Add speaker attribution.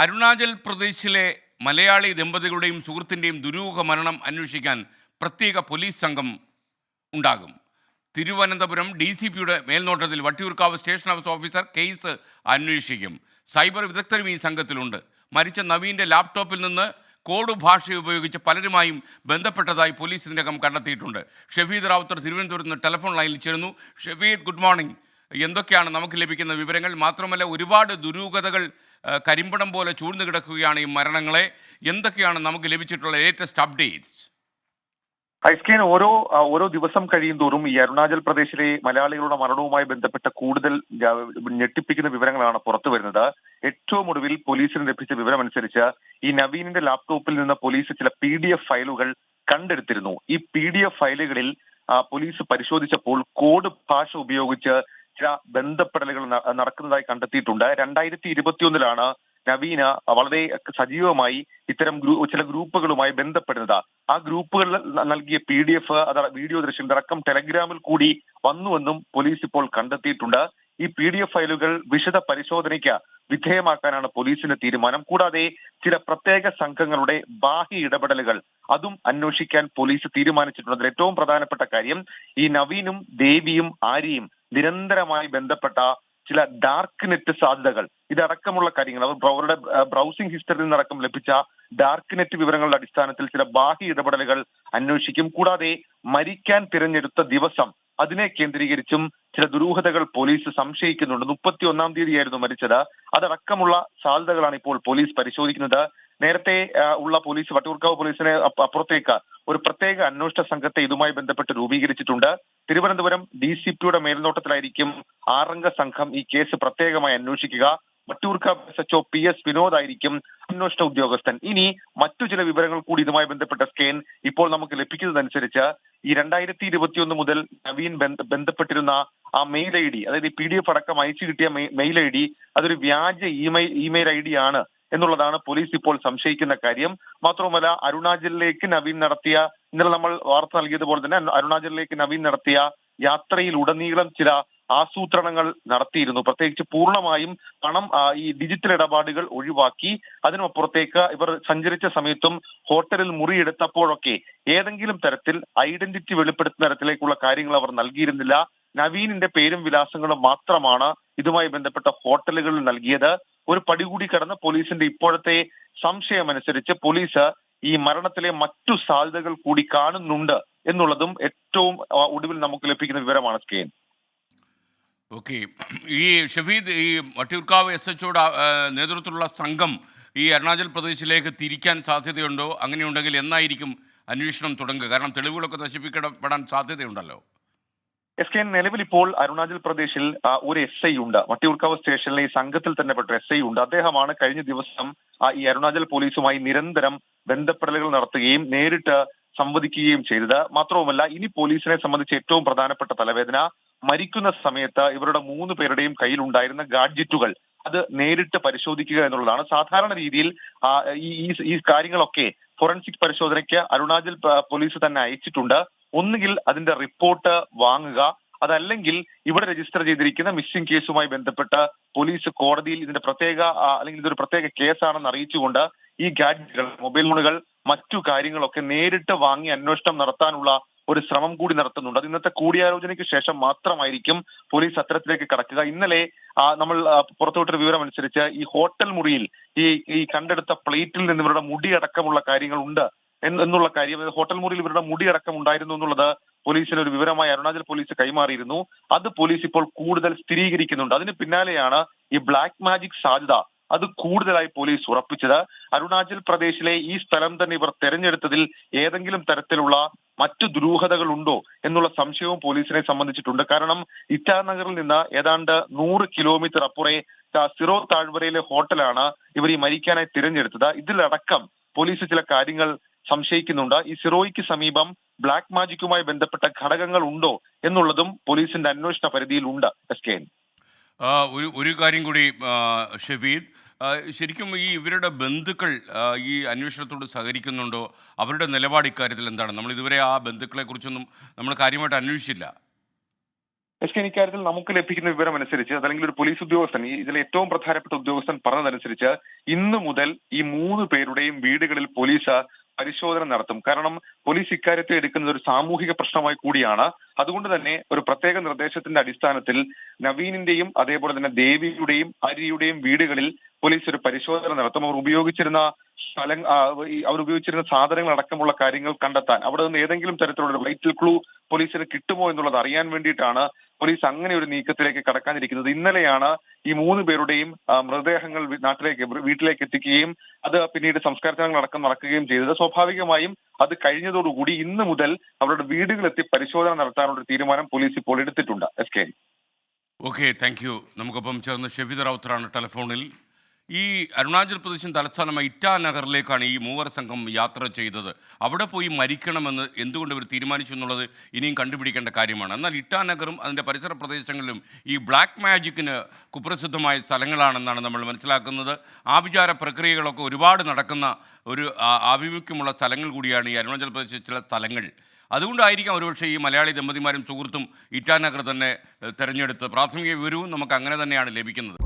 Speaker 1: അരുണാചൽ പ്രദേശിലെ മലയാളി ദമ്പതികളുടെയും സുഹൃത്തിൻ്റെയും ദുരൂഹ മരണം അന്വേഷിക്കാൻ പ്രത്യേക പോലീസ് സംഘം ഉണ്ടാകും. തിരുവനന്തപുരം DCPയുടെ മേൽനോട്ടത്തിൽ Vattiyoorkavu station house officer case അന്വേഷിക്കും. സൈബർ വിദഗ്ധരും ഈ സംഘത്തിലുണ്ട്. മരിച്ച നവീൻ്റെ ലാപ്ടോപ്പിൽ നിന്ന് കോഡ് ഭാഷ ഉപയോഗിച്ച് പലരുമായും ബന്ധപ്പെട്ടതായി പോലീസ് ഇതിനകം കണ്ടെത്തിയിട്ടുണ്ട്. ഷഫീദ് റാവുത്തർ തിരുവനന്തപുരത്ത് നിന്ന് ടെലിഫോൺ ലൈനിൽ ചേരുന്നു. Shafeed, good morning. എന്തൊക്കെയാണ് നമുക്ക് ലഭിക്കുന്ന വിവരങ്ങൾ? മാത്രമല്ല, ഒരുപാട് ദുരൂഹതകൾ കരിമ്പടം പോലെ ചൂഴ്ന്നു കിടക്കുകയാണ് ഈ മരണങ്ങളെ. എന്തൊക്കെയാണ് നമുക്ക് ലഭിച്ചിട്ടുള്ള ലേറ്റസ്റ്റ് അപ്ഡേറ്റ്സ്?
Speaker 2: ഐസ്കേൻ ഓരോ ദിവസം കഴിയും തോറും ഈ അരുണാചൽ പ്രദേശിലെ മലയാളികളുടെ മരണവുമായി ബന്ധപ്പെട്ട കൂടുതൽ ഞെട്ടിപ്പിക്കുന്ന വിവരങ്ങളാണ് പുറത്തു വരുന്നത്. ഏറ്റവും ഒടുവിൽ പോലീസിന് ലഭിച്ച വിവരമനുസരിച്ച് ഈ നവീനിന്റെ ലാപ്ടോപ്പിൽ നിന്ന് പോലീസ് ചില PDF ഫയലുകൾ കണ്ടെടുത്തിരുന്നു. ഈ PDF ഫയലുകളിൽ പോലീസ് പരിശോധിച്ചപ്പോൾ കോഡ് ഭാഷ ഉപയോഗിച്ച് ചില ബന്ധപ്പെടലുകൾ നടക്കുന്നതായി കണ്ടെത്തിയിട്ടുണ്ട്. 2021 നവീന വളരെ സജീവമായി ഇത്തരം ചില ഗ്രൂപ്പുകളുമായി ബന്ധപ്പെടുന്നത്. ആ ഗ്രൂപ്പുകളിൽ നൽകിയ PDF, വീഡിയോ ദൃശ്യം അടക്കം ടെലഗ്രാമിൽ കൂടി വന്നുവെന്നും പോലീസ് ഇപ്പോൾ കണ്ടെത്തിയിട്ടുണ്ട്. ഈ PDF ഫയലുകൾ വിശദ പരിശോധനയ്ക്ക് വിധേയമാക്കാനാണ് പോലീസിന്റെ തീരുമാനം. കൂടാതെ ചില പ്രത്യേക സംഘങ്ങളുടെ ബാഹ്യ ഇടപെടലുകൾ അതും അന്വേഷിക്കാൻ പോലീസ് തീരുമാനിച്ചിട്ടുണ്ട്. അതിൽ ഏറ്റവും പ്രധാനപ്പെട്ട കാര്യം, ഈ നവീനും ദേവിയും ആര്യയും നിരന്തരമായി ബന്ധപ്പെട്ട ചില ഡാർക്ക് നെറ്റ് സാധ്യതകൾ, ഇതടക്കമുള്ള കാര്യങ്ങൾ അവരുടെ ബ്രൗസിംഗ് ഹിസ്റ്ററിയിൽ നിന്നടക്കം ലഭിച്ച ഡാർക്ക് നെറ്റ് വിവരങ്ങളുടെ അടിസ്ഥാനത്തിൽ ചില ബാഹ്യ ഇടപെടലുകൾ അന്വേഷിക്കും. കൂടാതെ മരിക്കാൻ തിരഞ്ഞെടുത്ത ദിവസം അതിനെ കേന്ദ്രീകരിച്ചും ചില ദുരൂഹതകൾ പോലീസ് സംശയിക്കുന്നുണ്ട്. 31-ാം തീയതിയായിരുന്നു മരിച്ചത്. അതടക്കമുള്ള സാധ്യതകളാണ് ഇപ്പോൾ പോലീസ് പരിശോധിക്കുന്നത്. നേരത്തെ ഉള്ള പോലീസ്, വട്ടിയൂർക്കാവ് പോലീസിനെ അപ്പുറത്തേക്ക് ഒരു പ്രത്യേക അന്വേഷണ സംഘത്തെ ഇതുമായി ബന്ധപ്പെട്ട് രൂപീകരിച്ചിട്ടുണ്ട്. തിരുവനന്തപുരം DCPയുടെ മേൽനോട്ടത്തിലായിരിക്കും 6-അംഗ സംഘം ഈ കേസ് പ്രത്യേകമായി അന്വേഷിക്കുക. വട്ടിയൂർക്കാവ് SHO PS വിനോദ് ആയിരിക്കും അന്വേഷണ ഉദ്യോഗസ്ഥൻ. ഇനി മറ്റു ചില വിവരങ്ങൾ കൂടി ഇതുമായി ബന്ധപ്പെട്ട സ്കെയിൻ ഇപ്പോൾ നമുക്ക് ലഭിക്കുന്നതനുസരിച്ച് ഈ 2021 മുതൽ നവീൻ ബന്ധപ്പെട്ടിരുന്ന ആ മെയിൽ ID, അതായത് ഈ PDF അടക്കം അയച്ചു കിട്ടിയ മെയിൽ ID, അതൊരു വ്യാജ ഇമെയിൽ ID ആണ് എന്നുള്ളതാണ് പോലീസ് ഇപ്പോൾ സംശയിക്കുന്ന കാര്യം. മാത്രവുമല്ല, അരുണാചലിലേക്ക് നവീൻ നടത്തിയ, ഇന്നലെ നമ്മൾ വാർത്ത നൽകിയതുപോലെ തന്നെ അരുണാചലിലേക്ക് നവീൻ നടത്തിയ യാത്രയിൽ ഉടനീളം ചില ആസൂത്രണങ്ങൾ നടത്തിയിരുന്നു. പ്രത്യേകിച്ച് പൂർണ്ണമായും പണം, ഈ ഡിജിറ്റൽ ഇടപാടുകൾ ഒഴിവാക്കി. അതിനപ്പുറത്തേക്ക് ഇവർ സഞ്ചരിച്ച സമയത്തും ഹോട്ടലിൽ മുറിയെടുത്തപ്പോഴൊക്കെ ഏതെങ്കിലും തരത്തിൽ ഐഡന്റിറ്റി വെളിപ്പെടുത്തുന്ന തരത്തിലേക്കുള്ള കാര്യങ്ങൾ അവർ നൽകിയിരുന്നില്ല. നവീനിന്റെ പേരും വിലാസങ്ങളും മാത്രമാണ് ഇതുമായി ബന്ധപ്പെട്ട ഹോട്ടലുകളിൽ നൽകിയത്. ഒരു പടി കൂടി കടന്ന് പോലീസിന്റെ ഇപ്പോഴത്തെ സംശയമനുസരിച്ച് പോലീസ് ഈ മരണത്തിലെ മറ്റു സാധ്യതകൾ കൂടി കാണുന്നുണ്ട് എന്നുള്ളതും ഏറ്റവും ഒടുവിൽ നമുക്ക് ലഭിക്കുന്ന വിവരമാണ് സ്കെയിൻ.
Speaker 1: ഓക്കെ. ഈ ഷഫീദ്, ഈ വട്ടിയൂർക്കാവ് SHOയുടെ നേതൃത്വത്തിലുള്ള സംഘം ഈ അരുണാചൽ പ്രദേശിലേക്ക് തിരിക്കാൻ സാധ്യതയുണ്ടോ? അങ്ങനെയുണ്ടെങ്കിൽ എന്നായിരിക്കും അന്വേഷണം തുടങ്ങുക? കാരണം തെളിവുകളൊക്കെ നശിപ്പിക്കപ്പെടാൻ സാധ്യതയുണ്ടല്ലോ.
Speaker 2: SK, നിലവിൽ ഇപ്പോൾ അരുണാചൽ പ്രദേശിൽ ഒരു SI ഉണ്ട്. വട്ടിയൂർക്കാവ് സ്റ്റേഷനിലെ ഈ സംഘത്തിൽ തന്നെ പെട്ട SI ഉണ്ട്. അദ്ദേഹമാണ് കഴിഞ്ഞ ദിവസം ഈ അരുണാചൽ പോലീസുമായി നിരന്തരം ബന്ധപ്പെടലുകൾ നടത്തുകയും നേരിട്ട് സംവദിക്കുകയും ചെയ്തത്. മാത്രവുമല്ല, ഇനി പോലീസിനെ സംബന്ധിച്ച് ഏറ്റവും പ്രധാനപ്പെട്ട തലവേദന, മരിക്കുന്ന സമയത്ത് ഇവരുടെ 3 പേരുടെയും കയ്യിലുണ്ടായിരുന്ന ഗാഡ്ജറ്റുകൾ അത് നേരിട്ട് പരിശോധിക്കുക എന്നുള്ളതാണ്. സാധാരണ രീതിയിൽ ഈ കാര്യങ്ങളൊക്കെ ഫോറൻസിക് പരിശോധനയ്ക്ക് അരുണാചൽ പോലീസ് തന്നെ അയച്ചിട്ടുണ്ട്. ഒന്നുകിൽ അതിന്റെ റിപ്പോർട്ട് വാങ്ങുക, അതല്ലെങ്കിൽ ഇവിടെ രജിസ്റ്റർ ചെയ്തിരിക്കുന്ന മിസ്സിംഗ് കേസുമായി ബന്ധപ്പെട്ട് പോലീസ് കോടതിയിൽ ഇതിന്റെ അല്ലെങ്കിൽ ഇതൊരു പ്രത്യേക കേസാണെന്ന് അറിയിച്ചുകൊണ്ട് ഈ ഗാഡ്ജറ്റുകൾ, മൊബൈൽ ഫോണുകൾ, മറ്റു കാര്യങ്ങളൊക്കെ നേരിട്ട് വാങ്ങി അന്വേഷണം നടത്താനുള്ള ഒരു ശ്രമം കൂടി നടത്തുന്നുണ്ട്. അത് ഇന്നത്തെ കൂടിയാലോചനയ്ക്ക് ശേഷം മാത്രമായിരിക്കും പോലീസ് അത്തരത്തിലേക്ക് കടക്കുക. ഇന്നലെ നമ്മൾ പുറത്തുവിട്ടൊരു വിവരം അനുസരിച്ച് ഈ ഹോട്ടൽ മുറിയിൽ ഈ കണ്ടെടുത്ത പ്ലേറ്റിൽ നിന്ന് ഇവരുടെ മുടിയടക്കമുള്ള കാര്യങ്ങൾ ഉണ്ട് എന്നുള്ള കാര്യം, ഹോട്ടൽ മുറിയിൽ ഇവരുടെ മുടിയടക്കം ഉണ്ടായിരുന്നു എന്നുള്ളത് പോലീസിന് ഒരു വിവരമായി അരുണാചൽ പോലീസ് കൈമാറിയിരുന്നു. അത് പോലീസ് ഇപ്പോൾ കൂടുതൽ സ്ഥിരീകരിക്കുന്നുണ്ട്. അതിന് പിന്നാലെയാണ് ഈ ബ്ലാക്ക് മാജിക് സാധ്യത അത് കൂടുതലായി പോലീസ് ഉറപ്പിച്ചത്. അരുണാചൽ പ്രദേശിലെ ഈ സ്ഥലം തന്നെ ഇവർ തെരഞ്ഞെടുത്തതിൽ ഏതെങ്കിലും തരത്തിലുള്ള മറ്റു ദുരൂഹതകൾ ഉണ്ടോ എന്നുള്ള സംശയവും പോലീസിനെ സംബന്ധിച്ചിട്ടുണ്ട്. കാരണം ഇറ്റാനഗറിൽ നിന്ന് ഏതാണ്ട് 100 കിലോമീറ്റർ അപ്പുറേ സിറോ താഴ്വരയിലെ ഹോട്ടലാണ് ഇവർ ഈ മരിക്കാനായി തിരഞ്ഞെടുത്തത്. ഇതിലടക്കം പോലീസ് ചില കാര്യങ്ങൾ സംശയിക്കുന്നുണ്ട്. ഈ സിറോയ്ക്ക് സമീപം ബ്ലാക്ക് മാജിക്കുമായി ബന്ധപ്പെട്ട ഘടകങ്ങൾ ഉണ്ടോ എന്നുള്ളതും പോലീസിന്റെ അന്വേഷണ പരിധിയിൽ ഉണ്ട്. SK,
Speaker 1: ഒരു കാര്യം കൂടി ഷഫീദ്, ശരിക്കും ഇവരുടെ ബന്ധുക്കൾ ഈ അന്വേഷണത്തോട് സഹകരിക്കുന്നുണ്ടോ? അവരുടെ നിലപാട് ഇക്കാര്യത്തിൽ എന്താണ്? നമ്മൾ ഇതുവരെ ആ ബന്ധുക്കളെ കുറിച്ചൊന്നും നമ്മൾ കാര്യമായിട്ട് അന്വേഷിച്ചില്ല.
Speaker 2: എസ് കെ, ഇക്കാര്യത്തിൽ നമുക്ക് ലഭിക്കുന്ന വിവരം അനുസരിച്ച്, അതല്ലെങ്കിൽ ഒരു പോലീസ് ഉദ്യോഗസ്ഥൻ, ഇതിലെ ഏറ്റവും പ്രധാനപ്പെട്ട ഉദ്യോഗസ്ഥൻ പറഞ്ഞതനുസരിച്ച് ഇന്ന് മുതൽ ഈ 3 പേരുടെയും വീടുകളിൽ പോലീസ് പരിശോധന നടത്തും. കാരണം പോലീസ് ഇക്കാര്യത്തെ എടുക്കുന്നത് ഒരു സാമൂഹിക പ്രശ്നമായി കൂടിയാണ്. അതുകൊണ്ട് തന്നെ ഒരു പ്രത്യേക നിർദ്ദേശത്തിന്റെ അടിസ്ഥാനത്തിൽ നവീനിന്റെയും അതേപോലെ തന്നെ ദേവിയുടെയും ഹരിയുടെയും വീടുകളിൽ പോലീസ് ഒരു പരിശോധന നടത്തും. അവർ ഉപയോഗിച്ചിരുന്ന സാധനങ്ങൾ അടക്കമുള്ള കാര്യങ്ങൾ കണ്ടെത്താൻ, അവിടെ നിന്ന് ഏതെങ്കിലും തരത്തിലുള്ള ഒരു വൈറ്റൽ ക്ലൂ പോലീസിന് കിട്ടുമോ എന്നുള്ളത് അറിയാൻ വേണ്ടിയിട്ടാണ് പോലീസ് അങ്ങനെ ഒരു നീക്കത്തിലേക്ക് കടക്കാനിരിക്കുന്നത്. ഇന്നലെയാണ് ഈ 3 പേരുടെയും മൃതദേഹങ്ങൾ വീട്ടിലേക്ക് എത്തിക്കുകയും അത് പിന്നീട് സംസ്കാര ചടങ്ങുകൾ അടക്കം നടക്കുകയും ചെയ്തത്. സ്വാഭാവികമായും അത് കഴിഞ്ഞതോടുകൂടി ഇന്ന് മുതൽ അവരുടെ വീടുകളെത്തി പരിശോധന നടത്താനുള്ള ഒരു തീരുമാനം പോലീസ് ഇപ്പോൾ എടുത്തിട്ടുണ്ട്. S K.
Speaker 1: Okay, thank you. നമുക്കൊപ്പം ചേർന്ന് ഷെഫീദ് റൌത്തറാണ് ടെലിഫോണിൽ. ഈ അരുണാചൽ പ്രദേശിൻ തലസ്ഥാനമായ ഇറ്റാനഗറിലേക്കാണ് ഈ 3 സംഘം യാത്ര ചെയ്തത്. അവിടെ പോയി മരിക്കണമെന്ന് എന്തുകൊണ്ട് ഇവർ തീരുമാനിച്ചു എന്നുള്ളത് ഇനിയും കണ്ടുപിടിക്കേണ്ട കാര്യമാണ്. എന്നാൽ ഇറ്റാനഗറും അതിൻ്റെ പരിസര പ്രദേശങ്ങളിലും ഈ ബ്ലാക്ക് മാജിക്കിന് കുപ്രസിദ്ധമായ സ്ഥലങ്ങളാണെന്നാണ് നമ്മൾ മനസ്സിലാക്കുന്നത്. ആഭിചാര പ്രക്രിയകളൊക്കെ ഒരുപാട് നടക്കുന്ന ഒരു ആഭിമുഖ്യമുള്ള സ്ഥലങ്ങൾ കൂടിയാണ് ഈ അരുണാചൽ പ്രദേശിലെ ചില സ്ഥലങ്ങൾ. അതുകൊണ്ടായിരിക്കാം ഒരുപക്ഷെ ഈ മലയാളി ദമ്പതിമാരും സുഹൃത്തും ഇറ്റാനഗർ തന്നെ തിരഞ്ഞെടുത്ത്. പ്രാഥമിക വിവരവും നമുക്ക് അങ്ങനെ തന്നെയാണ് ലഭിക്കുന്നത്.